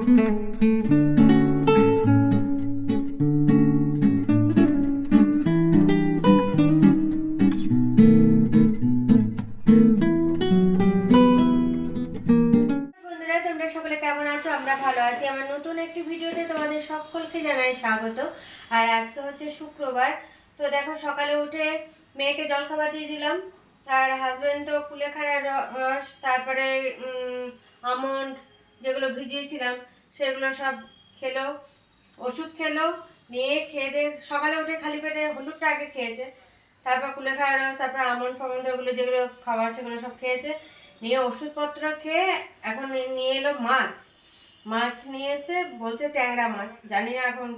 ভালো আছি। আমার নতুন একটি ভিডিওতে তোমাদের সকলকে জানাই স্বাগত। আর আজকে হচ্ছে শুক্রবার। তো দেখো, সকালে উঠে মেয়েকে জলখাবার দিয়ে দিলাম। আর হাজবেন্ড তো কুলেখাড়ার রস, তারপরে আমন্ড যেগুলো ভিজিয়েছিলাম সেগুলো সব খেলো, ওষুধ খেলো। নিয়ে খেয়ে দিয়ে সকালে উঠে খালি পেটে হলুদটা আগে খেয়েছে, তারপর কুলেখাড়ার রস, তারপর আমন্ড ফামন্ড ওগুলো যেগুলো খাবার সেগুলো সব খেয়েছে। নিয়ে ওষুধপত্র খেয়ে এখন নিয়ে এলো মাছ নিয়ে এসছে, বলছে ট্যাংরা মাছ। জানি না এখন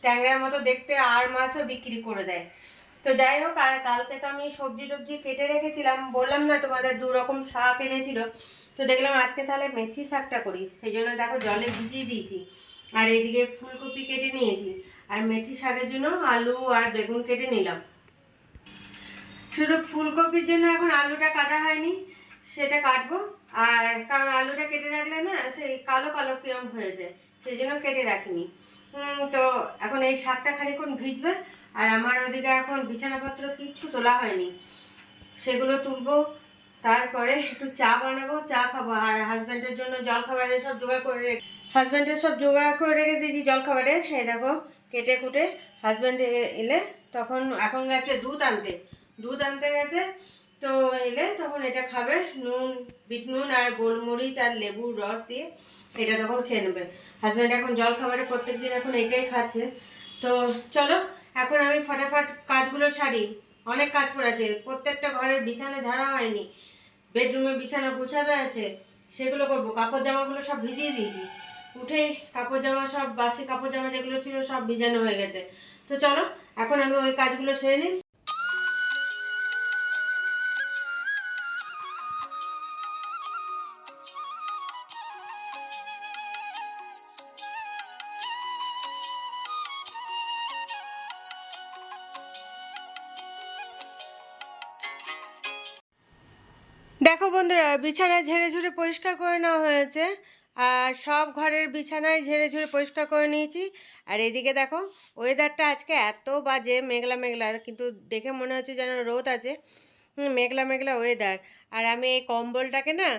ট্যাংরার মতো দেখতে আর মাছও বিক্রি করে দেয়। তো যাই হোক, আর কালকে তো আমি সবজি টবজি কেটে রেখেছিলাম, বললাম না তোমাদের 2 রকম শাক এনেছিল। তো দেখলাম আজকে তাহলে মেথি শাকটা করি, সেই জন্য দেখো জলে ভিজিয়ে দিয়েছি। আর এইদিকে ফুলকপি কেটে নিয়েছি, আর মেথি শাকের জন্য আলু আর বেগুন কেটে নিলাম। শুধু ফুলকপির জন্য এখন আলুটা কাটা হয়নি, সেটা কাটবো। আর কারণ আলুটা কেটে রাখলে না সেই কালো কালো কিরম হয়ে যায়, সেই জন্য কেটে রাখিনি। তো এখন এই শাকটা খানিক্ষণ ভিজবে। আর আমার ওদিকে এখন বিছানাপত্র কিচ্ছু তোলা হয়নি, সেগুলো তুলবো। তারপরে একটু চা বানাবো, চা খাবো। আর হাজব্যান্ডের জন্য জলখাবারের সব জোগাড় করে রেখে দিয়েছি জলখাবারের। এই দেখো, কেটে কুটে হাজব্যান্ড এলে তখন, এখন গেছে দুধ আনতে গেছে। তো এলে তখন এটা খাবে, বিট নুন আর গোলমরিচ আর লেবুর রস দিয়ে এটা তখন খেয়ে নেবে। হাজব্যান্ড এখন জলখাবারে প্রত্যেকদিন এখন এটাই খাচ্ছে। তো চলো, এখন আমি ফটাফট কাজগুলো সারি। অনেক কাজ পড়েছে, প্রত্যেকটা ঘরের বিছানা ঝাড়া হয়নি, বেডরুমে বিছানা গোছাতে আছে, সেগুলো করবো। কাপড় জামাগুলো সব ভিজিয়ে দিয়েছি, উঠেই কাপড় জামা সব, বাসি কাপড় জামা যেগুলো ছিল সব ভিজানো হয়ে গেছে। তো চলো, এখন আমি ওই কাজগুলো সেরে নিই। দেখো বন্ধুরা, বিছানা ঝেড়ে ঝুড়ে পরিষ্কার করে নেওয়া হয়েছে। আর সব ঘরের বিছানায় ঝেড়ে ঝুড়ে পরিষ্কার করে নিয়েছি। আর এদিকে দেখো, ওয়েদারটা আজকে এত বাজে, মেঘলা মেঘলা, কিন্তু দেখে মনে হচ্ছে যেন রোদ আছে। মেঘলা মেঘলা ওয়েদার। আর আমি এই কম্বলটাকে না,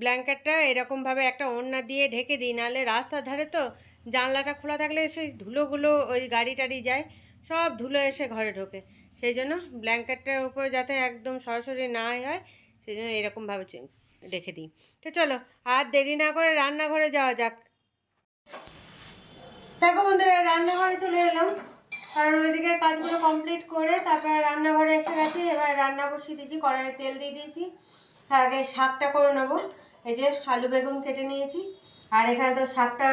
ব্ল্যাঙ্কেটটা এরকমভাবে একটা ওড়না দিয়ে ঢেকে দিই, নাহলে রাস্তার ধারে তো জানলাটা খোলা থাকলে সেই ধুলোগুলো ওই গাড়ি টাড়ি যায়, সব ধুলো এসে ঘরে ঢোকে। সেই জন্য ব্ল্যাঙ্কেটটার উপরে যাতে একদম সরাসরি না হয়, সেই জন্য এরকমভাবে রেখে দিই। তো চলো, আর দেরি না করে রান্নাঘরে যাওয়া যাক। দেখো বন্ধুরা, রান্নাঘরে চলে এলাম, কারণ ওইদিকে কাজগুলো কমপ্লিট করে তারপরে রান্নাঘরে এসে গেছি। এবার রান্না বসিয়ে দিয়েছি, কড়াইয়ে তেল দিয়ে দিয়েছি। আগে শাকটা করে নেবো। এই যে আলু বেগুন কেটে নিয়েছি, আর এখানে তো শাকটা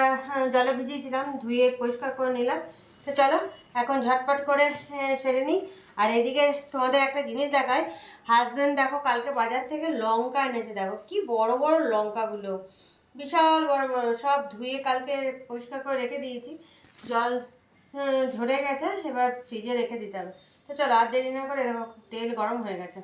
জলে ভিজিয়েছিলাম, ধুয়ে পরিষ্কার করে নিলাম। তো চলো, এখন ঝটপট করে সেরে নিই। আর এদিকে তোমাদের একটা জিনিস দেখায়, হাজব্যান্ড দেখো কালকে বাজার থেকে লঙ্কা এনেছে। দেখো কি বড় বড় লঙ্কাগুলো, বিশাল বড় বড়, সব ধুয়ে কালকে পরিষ্কার করে রেখে দিয়েছি। জল ঝরে গেছে, এবার ফ্রিজে রেখে দিতে হবে। তো চলো, আর দেরি না করে দেখো তেল গরম হয়ে গেছে।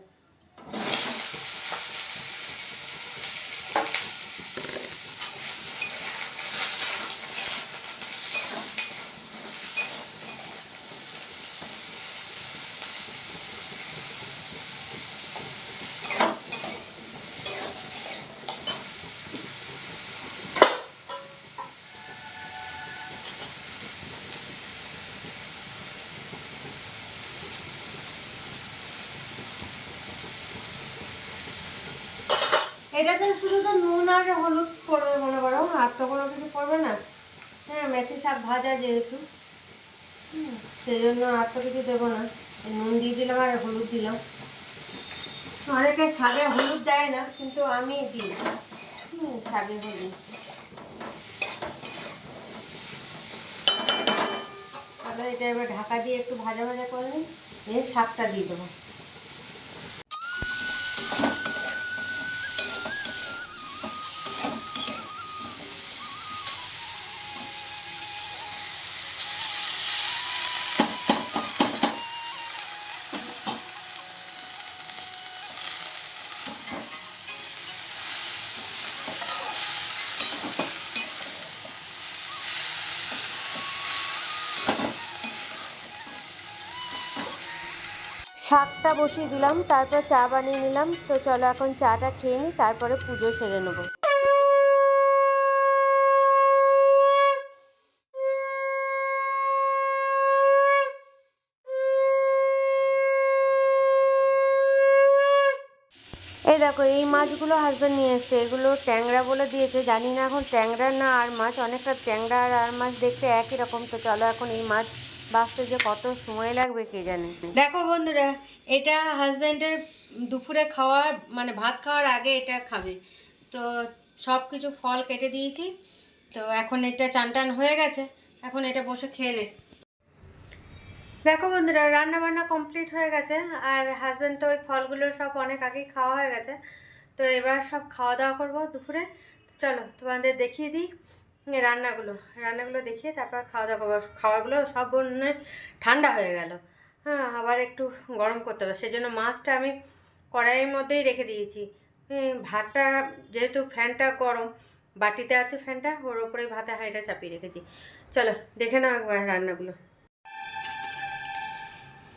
এটাতে শুধু তো নুন আর হলুদ পড়বে মনে করো, আর তো কোনো কিছু পড়বে না। হ্যাঁ, মেথি শাক ভাজা যেহেতু, সেই জন্য আর তো কিছু দেবো না। নুন দিয়ে দিলাম আর হলুদ দিলাম। অনেকে শাকে হলুদ দেয় না, কিন্তু আমি দিই শাকে হলুদ। তাহলে এটা এবার ঢাকা দিয়ে একটু ভাজা ভাজা করে নিই, নিয়ে শাকটা দিয়ে দেবো। শাকটা বসিয়ে দিলাম, তারপর চা বানিয়ে নিলাম। তো চলো এখন চাটা খেয়ে নিই, তারপরে পুজো সেরে নেবো। এই দেখো, এই মাছগুলো হাজব্যান্ড নিয়ে এসছে, এগুলো ট্যাংরা বলে দিয়েছে। জানি না এখন ট্যাংরা না আর মাছ, অনেকটা ট্যাংরা আর মাছ দেখতে একই রকম। তো চলো এখন এই মাছ বাঁচতে যে কত সময় লাগবে কে জানে। দেখো বন্ধুরা, এটা হাজব্যান্ডের দুপুরে খাওয়ার মানে ভাত খাওয়ার আগে এটা খাবে। তো সব কিছু ফল কেটে দিয়েছি। তো এখন এটা চান টান হয়ে গেছে, এখন এটা বসে খেয়ে নে। দেখো বন্ধুরা, রান্না বান্না কমপ্লিট হয়ে গেছে, আর হাজব্যান্ড তো ওই ফলগুলো সব অনেক আগেই খাওয়া হয়ে গেছে। তো এবার সব খাওয়া দাওয়া করবো দুপুরে। চলো তোমাদের দেখিয়ে দিই রান্নাগুলো দেখিয়ে তারপর খাওয়া দাওয়া করবো। খাবারগুলো সব ঠান্ডা হয়ে গেল, হ্যাঁ, আবার একটু গরম করতে হবে। সেজন্য মাছটা আমি কড়াইয়ের মধ্যেই রেখে দিয়েছি। ভাতটা যেহেতু ফ্যানটা গরম, বাটিতে আছে ফ্যানটা, ওর ওপরেই ভাতে হাঁড়িটা চাপিয়ে রেখেছি। চলো দেখে নাও একবার রান্নাগুলো।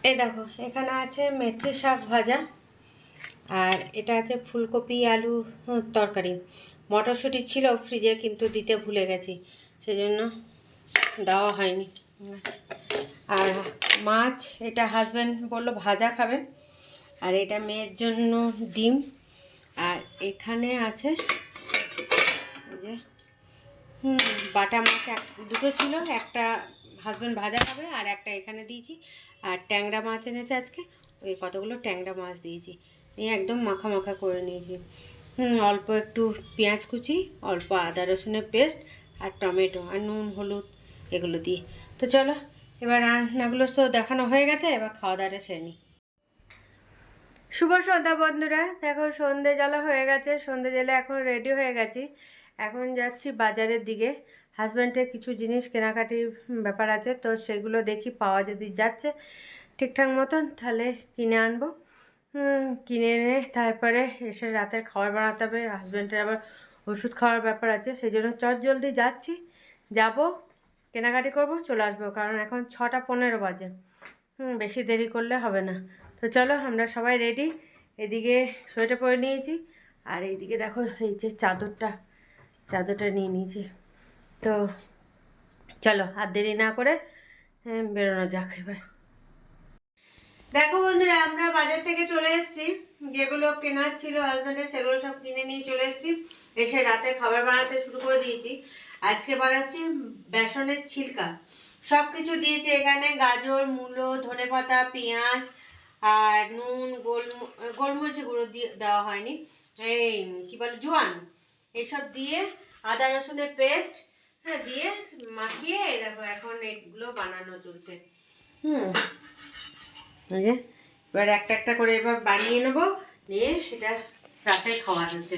এই দেখো, এখানে আছে মেথি শাক ভাজা, আর এটা আছে ফুলকপি আলু তরকারি। মটরশুঁটি ছিল ফ্রিজে, কিন্তু দিতে ভুলে গেছি, সেজন্য দেওয়া হয়নি। আর মাছ, এটা হাজব্যান্ড বললো ভাজা খাবে, আর এটা মেয়ের জন্য ডিম। আর এখানে আছে যে বাটা মাছ দুটো ছিল, একটা হাজব্যান্ড ভাজা খাবে আর একটা এখানে দিয়েছি। আর ট্যাংরা মাছ এনেছে আজকে, ওই কতগুলো ট্যাংরা মাছ দিয়েছি, নিয়ে একদম মাখা মাখা করে নিয়েছি। অল্প একটু পেঁয়াজ কুচি, অল্প আদা রসুনের পেস্ট, আর টমেটো আর নুন হলুদ এগুলো দিয়ে। তো চলো এবার রান্নাগুলো তো দেখানো হয়ে গেছে, এবার খাওয়া দাওয়াটা সেরে নিই। শুভ সন্ধ্যা বন্ধুরা, দেখো সন্ধে জ্বালা হয়ে গেছে, সন্ধে জ্বালা এখন রেডি হয়ে গেছি। এখন যাচ্ছি বাজারের দিকে, হাজব্যান্ডের কিছু জিনিস কেনাকাটির ব্যাপার আছে, তো সেগুলো দেখি পাওয়া যদি যাচ্ছে ঠিকঠাক মতন তাহলে কিনে আনবো। কিনে এনে তারপরে এসে রাতের খাবার বানাতে হবে। হাজব্যান্ডের আবার ওষুধ খাওয়ার ব্যাপার আছে, সেই জন্য জলদি যাচ্ছি, যাব কেনাকাটি করব, চলে আসবো, কারণ এখন 6:15 বাজে। বেশি দেরি করলে হবে না। তো চলো আমরা সবাই রেডি। এদিকে সোয়েটার পরে নিয়েছি, আর এইদিকে দেখো এই যে চাদরটা নিয়ে নিয়েছি। তো চলো আর দেরি না করে বেরোনো যাক এবার। দেখো বন্ধুরা, আমরা বাজার থেকে চলে এসেছি, যেগুলো কেনার ছিল হাজব্যান্ডের সেগুলো সব কিনে নিয়ে চলে এসেছি। এসে রাতে খাবার বানাতে শুরু করে দিয়েছি। আজকে বানাচ্ছি বেসনের ছিলকা, সব কিছু দিয়েছি এখানে, গাজর, মূলো, ধনেপাতা, পেঁয়াজ, আর নুন, গোলমরিচ গুঁড়ো দিয়ে দেওয়া হয়নি, এই কী বলে জোয়ান, এইসব দিয়ে আদা রসুনের পেস্ট দিয়ে মাখিয়ে দেখো এখন এগুলো বানানো চলছে। এই যে এবার একটা একটা করে এবার বানিয়ে নেবো, নিয়ে সেটা রাতে খাওয়া হচ্ছে।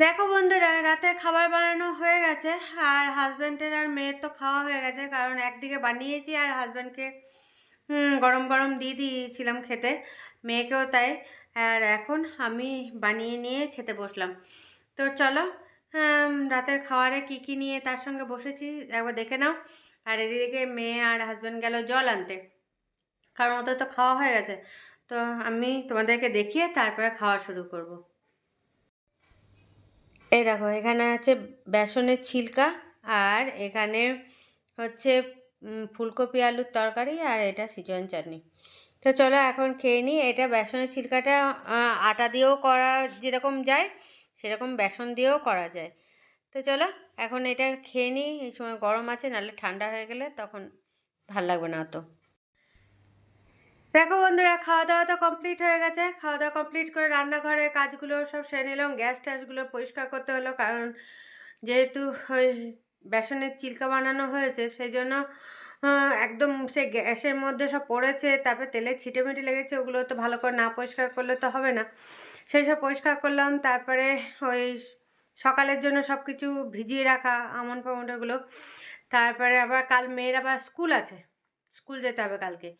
দেখো বন্ধুরা, রাতের খাবার বানানো হয়ে গেছে, আর হাজব্যান্ডের আর মেয়ের তো খাওয়া হয়ে গেছে, কারণ একদিকে বানিয়েছি আর হাজব্যান্ডকে গরম গরম দিয়ে দিয়েছিলাম খেতে, মেয়েকেও তাই। আর এখন আমি বানিয়ে নিয়ে খেতে বসলাম। তো চলো রাতের খাবারে কি কি নিয়ে তার সঙ্গে বসেছি একবার দেখে নাও। আর এদিকে মেয়ে আর হাজব্যান্ড গেল জল আনতে, কারণ ওদের তো খাওয়া হয়ে গেছে। তো আমি তোমাদেরকে দেখিয়ে তারপরে খাওয়া শুরু করব। এই দেখো, এখানে আছে বেসনের ছিলকা, আর এখানে হচ্ছে ফুলকপি আলুর তরকারি, আর এটা সিজন চাটনি। তো চলো এখন খেয়ে নিই। এটা বেসনের ছিলকাটা আটা দিয়েও করা যেরকম যায়, সেরকম বেসন দিয়েও করা যায়। তো চলো এখন এটা খেয়ে নিই, এই সময় গরম আছে, নাহলে ঠান্ডা হয়ে গেলে তখন ভাল লাগবে না অত। দেখো বন্ধুরা, খাওয়া দাওয়া তো কমপ্লিট হয়ে গেছে। খাওয়া দাওয়া কমপ্লিট করে রান্নাঘরের কাজগুলো সব সেরে নিলাম। গ্যাস ট্যাসগুলো পরিষ্কার করতে হলো, কারণ যেহেতু ওই বেসনের চিল্কা বানানো হয়েছে, সেই জন্য একদম সে গ্যাসের মধ্যে সব পড়েছে, তারপরে তেলে ছিটেমিটি লেগেছে, ওগুলো তো ভালো করে না পরিষ্কার করলে তো হবে না। সেই সব পরিষ্কার করলাম, তারপরে ওই সকালের জন্য সব কিছু ভিজিয়ে রাখা আমন্ড ফামন্ড এগুলো। তারপরে আবার কাল মেয়ের আবার স্কুল আছে, স্কুল যেতে হবে কালকে,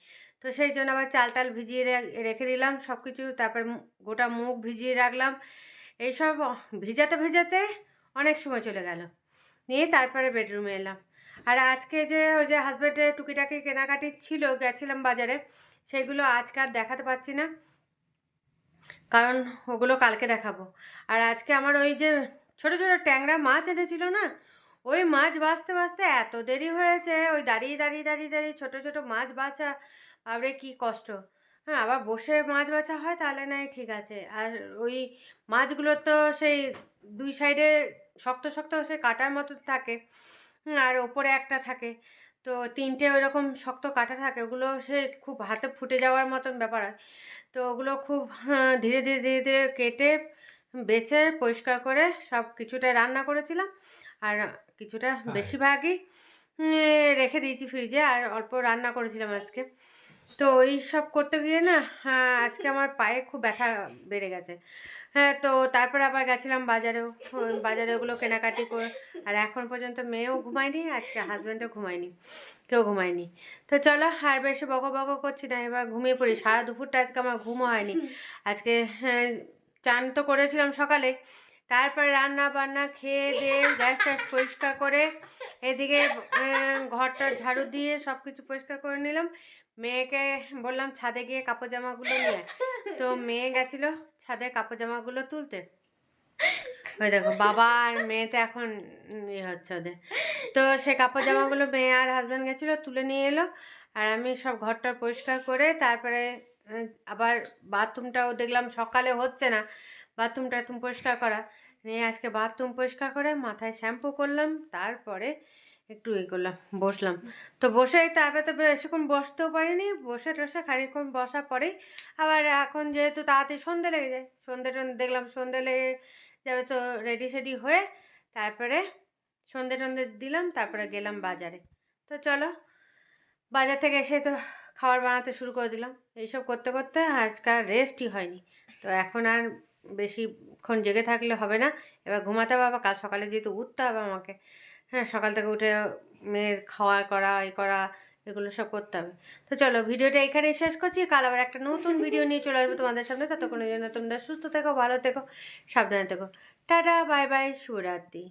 তো সেই জন্য আবার চাল টাল ভিজিয়ে রেখে দিলাম সব কিছু। তারপর গোটা মুগ ভিজিয়ে রাখলাম। এইসব ভিজাতে ভিজাতে অনেক সময় চলে গেল। নিয়ে তারপরে বেডরুমে এলাম। আর আজকে যে ওই যে হাজব্যান্ডের টুকিটাকি কেনাকাটি ছিল, গেছিলাম বাজারে, সেগুলো আজকে আর দেখাতে পারছি না, কারণ ওগুলো কালকে দেখাবো। আর আজকে আমার ওই যে ছোট ছোট ট্যাংরা মাছ এনেছিল না, ওই মাছ বাছতে বাছতে এত দেরি হয়েছে, ওই দাঁড়িয়ে দাঁড়িয়ে দাঁড়িয়ে দাঁড়িয়ে ছোট ছোট মাছ বাছা, আরে কি কষ্ট। হ্যাঁ, আবার বসে মাছ বাছা হয় তাহলে নাই ঠিক আছে। আর ওই মাছগুলো তো সেই দুই সাইডে শক্ত শক্ত সে কাটার মতো থাকে, আর ওপরে একটা থাকে, তো তিনটে ওইরকম শক্ত কাটা থাকে, ওগুলো সে খুব হাতে ফুটে যাওয়ার মতন ব্যাপার হয়। তো ওগুলো খুব ধীরে ধীরে ধীরে ধীরে কেটে বেছে পরিষ্কার করে সব কিছুটা রান্না করেছিলাম, আর কিছুটা বেশিরভাগই রেখে দিয়েছি ফ্রিজে, আর অল্প রান্না করেছিলাম আজকে। তো ওই সব করতে গিয়ে না আজকে আমার পায়ে খুব ব্যথা বেড়ে গেছে। হ্যাঁ, তো তারপরে আবার গেছিলাম বাজারেও, বাজারে ওগুলো কেনাকাটি করে। আর এখন পর্যন্ত মেয়েও ঘুমায়নি, আজকে হাজব্যান্ডও ঘুমায়নি, কেউ ঘুমায়নি। তো চলো আর বেশি বকো বকো করছি না, এবার ঘুমিয়ে পড়ি। সারা দুপুরটা আজকে আমার ঘুমও হয়নি আজকে। চান তো করেছিলাম সকালে, তারপরে রান্না বান্না খেয়ে দিয়ে গ্যাস ট্যাস পরিষ্কার করে এদিকে ঘরটা ঝাড়ু দিয়ে সব কিছু পরিষ্কার করে নিলাম। মেয়েকে বললাম ছাদে গিয়ে কাপড় জামাগুলো নিয়ে, তো মেয়ে গেছিলো ছাদে কাপড় জামাগুলো তুলতে। ওই দেখো বাবা আর মেয়েতে এখন ইয়ে হচ্ছে ওদের। তো সে কাপড় জামাগুলো মেয়ে আর হাজব্যান্ড গেছিলো, তুলে নিয়ে এলো। আর আমি সব ঘরটা পরিষ্কার করে তারপরে আবার বাথরুমটাও দেখলাম সকালে হচ্ছে না, বাথরুম টাথরুম পরিষ্কার করা নিয়ে আজকে বাথরুম পরিষ্কার করে মাথায় শ্যাম্পু করলাম, তারপরে একটু করলাম, বসলাম। তো বসে তারপরে তো বেশিক্ষণ বসতেও পারিনি, বসে টসে খানিকক্ষণ বসার পরেই আবার এখন যেহেতু তাড়াতাড়ি সন্ধে লেগে যায়, সন্ধে টন্ধে দেখলাম সন্ধে লেগে যাবে, তো রেডি সেডি হয়ে তারপরে সন্ধে টন্ধে দিলাম, তারপরে গেলাম বাজারে। তো চলো, বাজার থেকে এসে তো খাবার বানাতে শুরু করে দিলাম। এইসব করতে করতে আজকাল রেস্টই হয়নি। তো এখন আর বেশিক্ষণ জেগে থাকলে হবে না, এবার ঘুমাতে হবে। আবার কাল সকালে যেহেতু উঠতে হবে আমাকে, হ্যাঁ, সকাল থেকে উঠে মেয়ের খাওয়া করা করা এগুলো সব করতে হবে। তো চলো, ভিডিওটা এখানেই শেষ করছি। কাল আবার একটা নতুন ভিডিও নিয়ে চলে আসবো তোমাদের সামনে। ততক্ষণের জন্য তোমরা সুস্থ থেকো, ভালো থেকো, সাবধানে থেকো। টাটা, বাই বাই, শুভরাত্রি।